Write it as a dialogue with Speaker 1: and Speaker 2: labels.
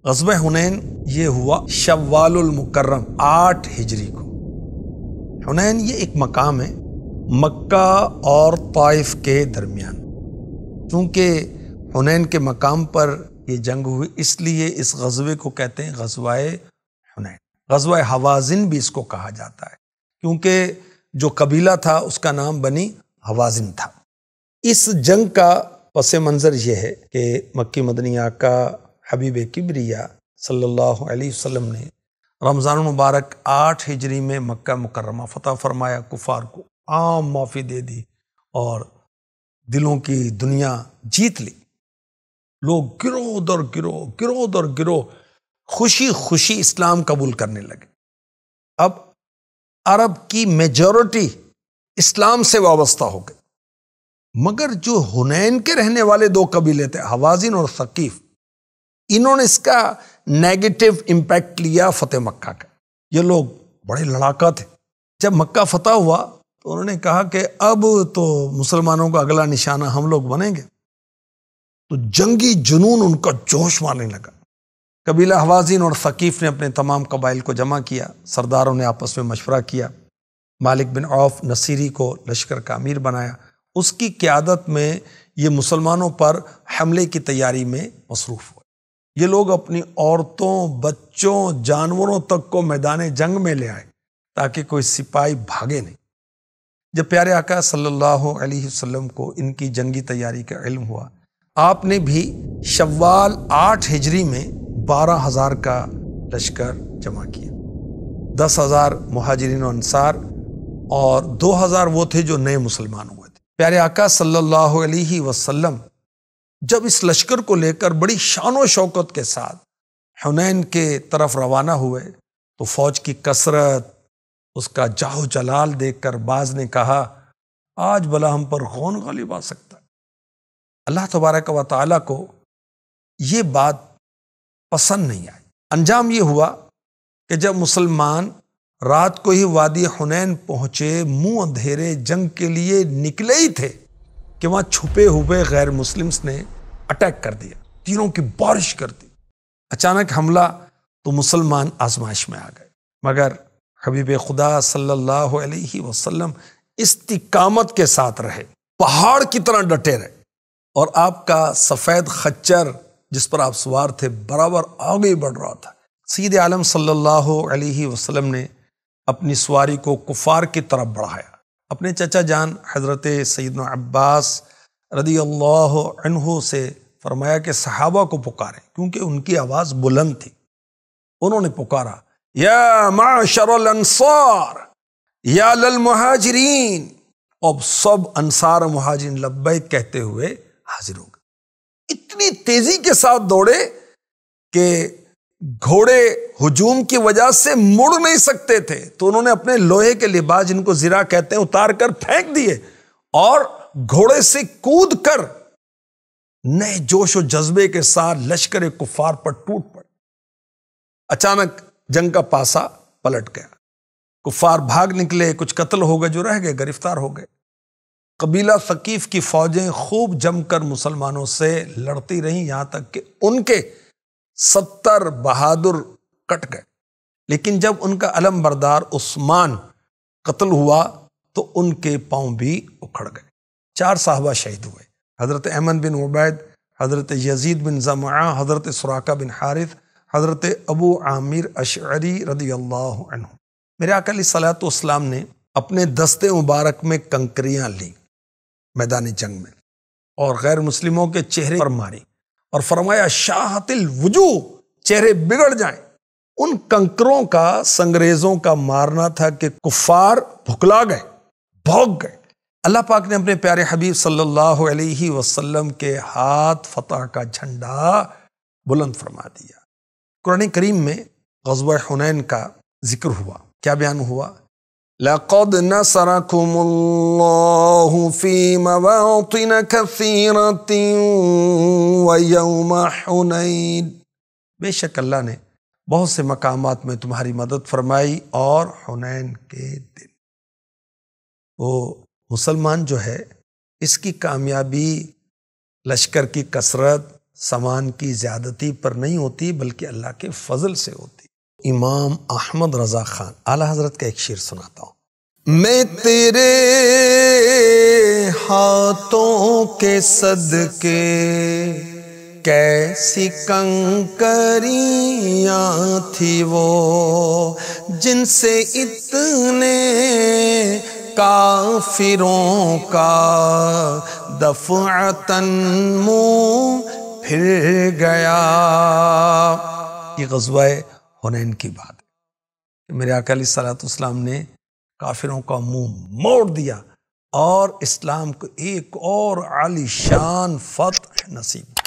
Speaker 1: غزوہ حنین یہ ہوا شوال المکرم 8 ہجری کو۔ حنین یہ ایک مقام ہے مکہ اور طائف کے درمیان۔ چونکہ حنین کے مقام پر یہ جنگ ہوئی، اس لیے اس غزوے کو کہتے ہیں غزوہ حنین۔ غزوہ حوازن بھی اس کو کہا جاتا ہے، کیونکہ جو قبیلہ تھا اس کا نام بنی حوازن تھا۔ اس جنگ کا پس منظر یہ ہے کہ مکی مدنی آقا حبیب کبریا صلی اللہ علیہ وسلم نے رمضان المبارک 8 ہجری میں مکہ مکرمہ فتح فرمایا، کفار کو عام معافی دے دی اور دلوں کی دنیا جیت لی۔ لوگ گروہ در گروہ خوشی خوشی اسلام قبول کرنے لگے۔ اب عرب کی میجورٹی اسلام سے وابستہ ہو گئی، مگر جو حنین کے رہنے والے 2 قبیلے تھے، حوازن اور ثقیف، انہوں نے اس کا نیگیٹو امپیکٹ لیا فتح مکہ کا۔ یہ لوگ بڑے لڑاکا تھے۔ جب مکہ فتح ہوا تو انہوں نے کہا کہ اب تو مسلمانوں کا اگلا نشانہ ہم لوگ بنیں گے۔ تو جنگی جنون ان کا جوش مارنے لگا۔ قبیلہ حوازن اور ثقیف نے اپنے تمام قبائل کو جمع کیا، سرداروں نے آپس میں مشورہ کیا، مالک بن عوف نصیری کو لشکر کا امیر بنایا۔ اس کی قیادت میں یہ مسلمانوں پر حملے کی تیاری میں مصروف ہوئے۔ یہ لوگ اپنی عورتوں، بچوں، جانوروں تک کو میدان جنگ میں لے آئے تاکہ کوئی سپاہی بھاگے نہیں۔ جب پیارے آقا صلی اللہ علیہ وسلم کو ان کی جنگی تیاری کا علم ہوا، آپ نے بھی شوال 8 ہجری میں 12,000 کا لشکر جمع کیا، 10,000 مہاجرین و انصار اور 2,000 وہ تھے جو نئے مسلمان ہوئے تھے۔ پیارے آقا صلی اللہ علیہ وسلم جب اس لشکر کو لے کر بڑی شان و شوکت کے ساتھ حنین کے طرف روانہ ہوئے تو فوج کی کثرت، اس کا جاہ و جلال دیکھ کر بعض نے کہا آج بلا ہم پر کون غالب آ سکتا ہے۔ اللہ تبارک و تعالیٰ کو یہ بات پسند نہیں آئی۔ انجام یہ ہوا کہ جب مسلمان رات کو ہی وادی حنین پہنچے، منہ اندھیرے جنگ کے لیے نکلے ہی تھے کہ وہاں چھپے ہوئے غیر مسلمز نے اٹیک کر دیا، تیروں کی بارش کر دی۔ اچانک حملہ تو مسلمان آزمائش میں آ گئے، مگر حبیب خدا صلی اللہ علیہ وسلم استقامت کے ساتھ رہے، پہاڑ کی طرح ڈٹے رہے، اور آپ کا سفید خچر جس پر آپ سوار تھے برابر آگے بڑھ رہا تھا۔ سید عالم صلی اللہ علیہ وسلم نے اپنی سواری کو کفار کی طرف بڑھایا۔ اپنے چچا جان حضرت سیدنا عباس رضی اللہ عنہ سے فرمایا کہ صحابہ کو پکاریں، کیونکہ ان کی آواز بلند تھی۔ انہوں نے پکارا یا معشر الانصار یا للمہاجرین، اب سب انصار مہاجرین لبیک کہتے ہوئے حاضر ہو گئے۔ اتنی تیزی کے ساتھ دوڑے کہ گھوڑے ہجوم کی وجہ سے مڑ نہیں سکتے تھے، تو انہوں نے اپنے لوہے کے لباس جن کو زرہ کہتے ہیں اتار کر پھینک دیے اور گھوڑے سے کود کر نئے جوش و جذبے کے ساتھ لشکر کفار پر ٹوٹ پڑے۔ اچانک جنگ کا پاسا پلٹ گیا، کفار بھاگ نکلے، کچھ قتل ہو گئے، جو رہ گئے گرفتار ہو گئے۔ قبیلہ ثقیف کی فوجیں خوب جم کر مسلمانوں سے لڑتی رہیں، یہاں تک کہ ان کے 70 بہادر کٹ گئے۔ لیکن جب ان کا علم بردار عثمان قتل ہوا تو ان کے پاؤں بھی اکھڑ گئے۔ 4 صحابہ شہید ہوئے، حضرت احمد بن عبید، حضرت یزید بن زمعہ، حضرت سراقہ بن حارث، حضرت ابو عامر اشعری رضی اللہ عنہ۔ میرے آقا علیہ الصلوۃ والسلام نے اپنے دستے مبارک میں کنکریاں لیں میدان جنگ میں اور غیر مسلموں کے چہرے پر ماری اور فرمایا شاہت الوجوہ، چہرے بگڑ جائیں۔ ان کنکروں کا سنگریزوں کا مارنا تھا کہ کفار بھکلا گئے، بھوگ گئے۔ اللہ پاک نے اپنے پیارے حبیب صلی اللہ علیہ وسلم کے ہاتھ فتح کا جھنڈا بلند فرما دیا۔ قرآن کریم میں غزوہ حنین کا ذکر ہوا، کیا بیان ہوا؟ لَقَدْ نَصَرَكُمُ اللَّهُ فِي مَوَاطِنَ كَثِيرَةٍ وَيَوْمَ حُنَيْنٍ، بے شک اللہ نے بہت سے مقامات میں تمہاری مدد فرمائی اور حنین کے دن۔ وہ مسلمان جو ہے، اس کی کامیابی لشکر کی کثرت، سامان کی زیادتی پر نہیں ہوتی بلکہ اللہ کے فضل سے ہوتی۔ امام احمد رضا خان اعلیٰ حضرت کا ایک شعر سناتا ہوں۔ میں تیرے ہاتھوں کے صدقے کیسی کنکریاں تھی وہ، جن سے اتنے کافروں کا دفعتاً منہ پھر گیا۔ یہ غزوہ حنین کی بات ہے کہ میرے آقا علیہ الصلوۃ والسلام نے کافروں کا منہ موڑ دیا اور اسلام کو ایک اور عالی شان فتح نصیب کی۔